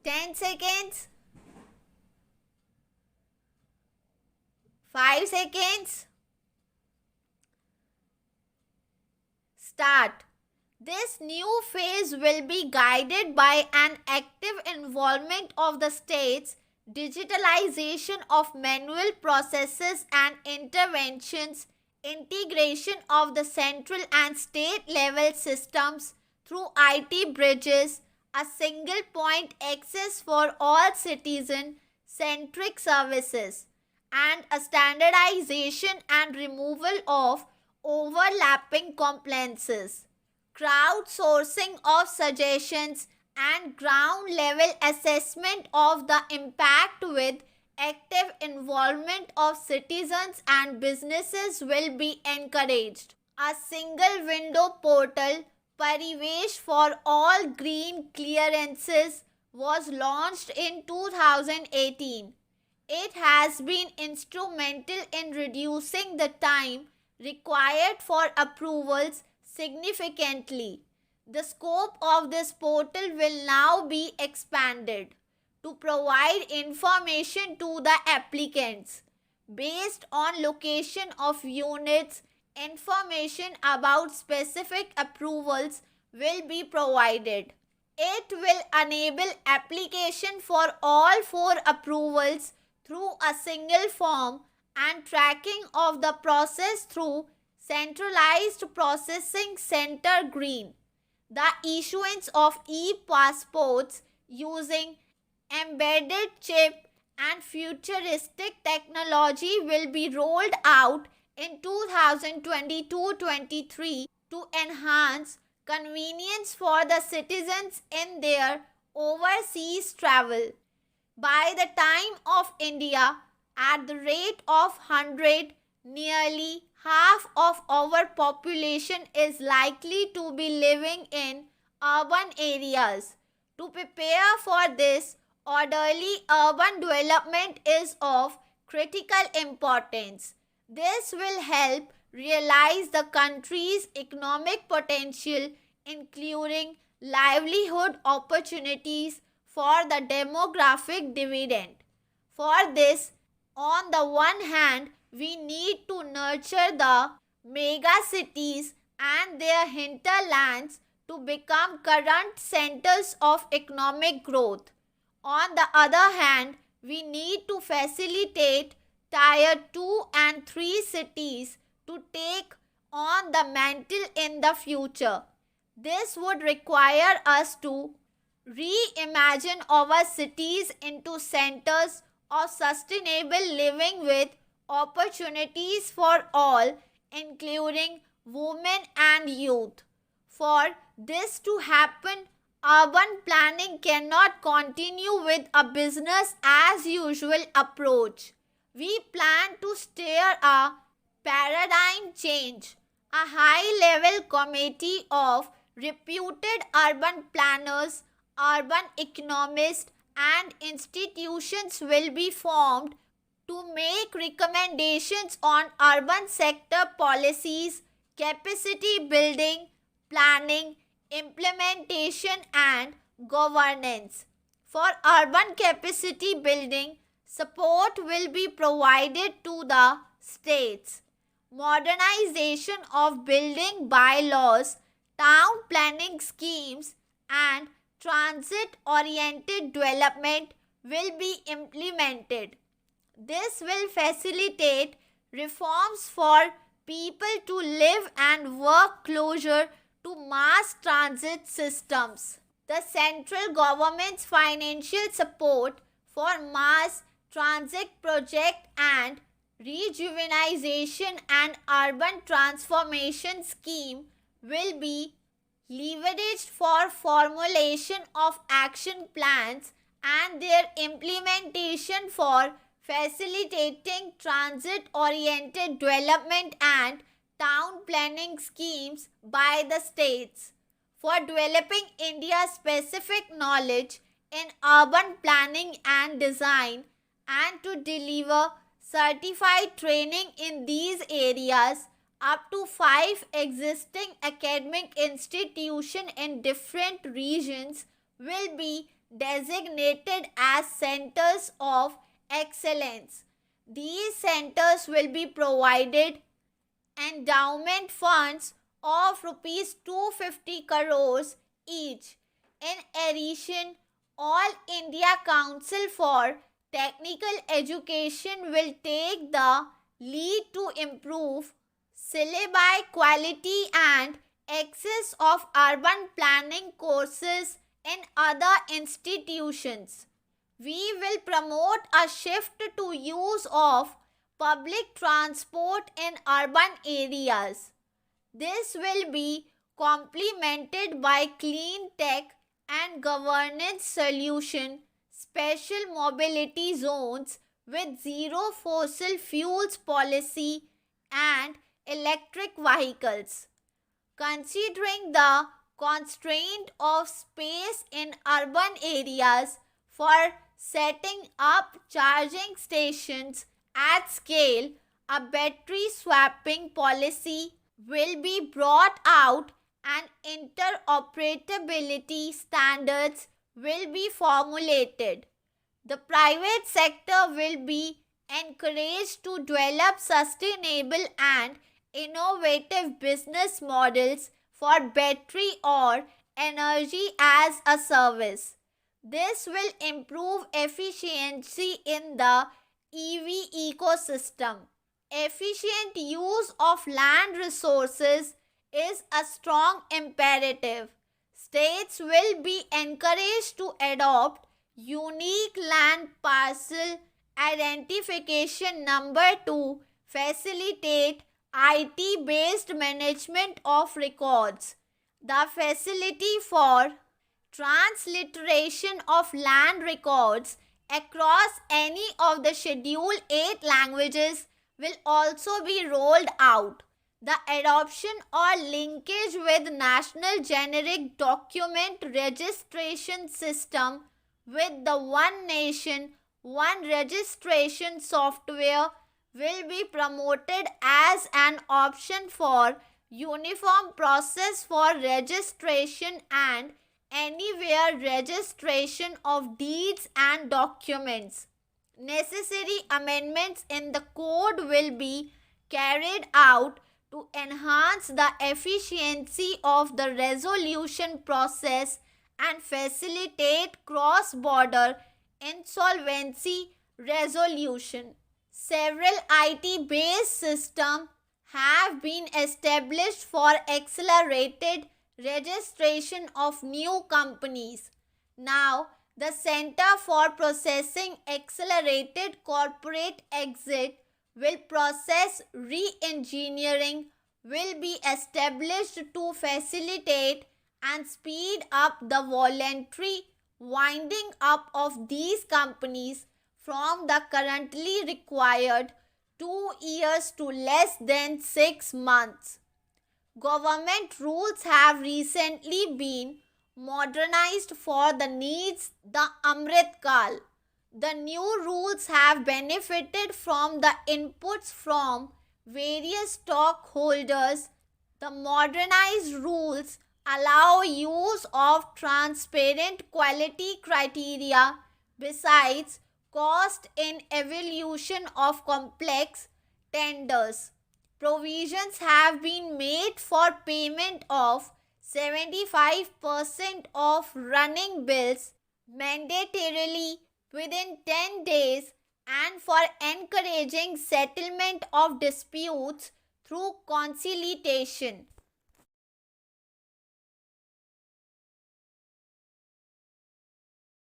10 seconds, 5 seconds, start. This new phase will be guided by an active involvement of the states, digitalization of manual processes and interventions, integration of the central and state level systems through IT bridges, a single point access for all citizen centric services, and a standardization and removal of overlapping compliances, crowdsourcing of suggestions, and ground level assessment of the impact with active involvement of citizens and businesses will be encouraged. A single window portal, Parivesh for all green clearances, was launched in 2018. It has been instrumental in reducing the time required for approvals significantly. The scope of this portal will now be expanded to provide information to the applicants based on location of units. Information about specific approvals will be provided. It will enable application for all four approvals through a single form and tracking of the process through centralized processing center green. The issuance of e-passports using embedded chip and futuristic technology will be rolled out in 2022-23 to enhance convenience for the citizens in their overseas travel. By the time of India, at the rate of 100, nearly half of our population is likely to be living in urban areas. To prepare for this, orderly urban development is of critical importance. This will help realize the country's economic potential, including livelihood opportunities for the demographic dividend. For this, on the one hand, we need to nurture the mega cities and their hinterlands to become current centers of economic growth. On the other hand, we need to facilitate Tier 2 and 3 cities to take on the mantle in the future. This would require us to reimagine our cities into centers of sustainable living with opportunities for all, including women and youth. For this to happen, urban planning cannot continue with a business as usual approach. We plan to steer a paradigm change. A high-level committee of reputed urban planners, urban economists, and institutions will be formed to make recommendations on urban sector policies, capacity building, planning, implementation, and governance. For urban capacity building, support will be provided to the states. Modernization of building bylaws, town planning schemes, and transit-oriented development will be implemented. This will facilitate reforms for people to live and work closer to mass transit systems. The central government's financial support for mass transit project and rejuvenization and urban transformation scheme will be leveraged for formulation of action plans and their implementation for facilitating transit-oriented development and town planning schemes by the states. For developing India-specific knowledge in urban planning and design and to deliver certified training in these areas, up to 5 existing academic institutions in different regions will be designated as centers of excellence. These centers will be provided endowment funds of rupees 250 crores each. In addition, All India Council for Technical Education will take the lead to improve syllabi quality and access of urban planning courses in other institutions. We will promote a shift to use of public transport in urban areas. This will be complemented by clean tech and governance solution, special mobility zones with zero fossil fuels policy and electric vehicles. Considering the constraint of space in urban areas for setting up charging stations at scale, a battery swapping policy will be brought out and interoperability standards will be formulated. The private sector will be encouraged to develop sustainable and innovative business models for battery or energy as a service. This will improve efficiency in the EV ecosystem. Efficient use of land resources is a strong imperative. States will be encouraged to adopt unique land parcel identification number to facilitate IT-based management of records. The facility for transliteration of land records across any of the Schedule 8 languages will also be rolled out. The adoption or linkage with National Generic Document Registration System with the One Nation, One Registration software will be promoted as an option for uniform process for registration and anywhere registration of deeds and documents. Necessary amendments in the code will be carried out to enhance the efficiency of the resolution process and facilitate cross-border insolvency resolution. Several IT-based systems have been established for accelerated registration of new companies. Now, the Center for Processing Accelerated Corporate Exit will process re-engineering will be established to facilitate and speed up the voluntary winding up of these companies from the currently required 2 years to less than 6 months. Government rules have recently been modernized for the needs the Amrit Kal. The new rules have benefited from the inputs from various stockholders. The modernized rules allow use of transparent quality criteria besides cost in evaluation of complex tenders. Provisions have been made for payment of 75% of running bills mandatorily within 10 days and for encouraging settlement of disputes through conciliation.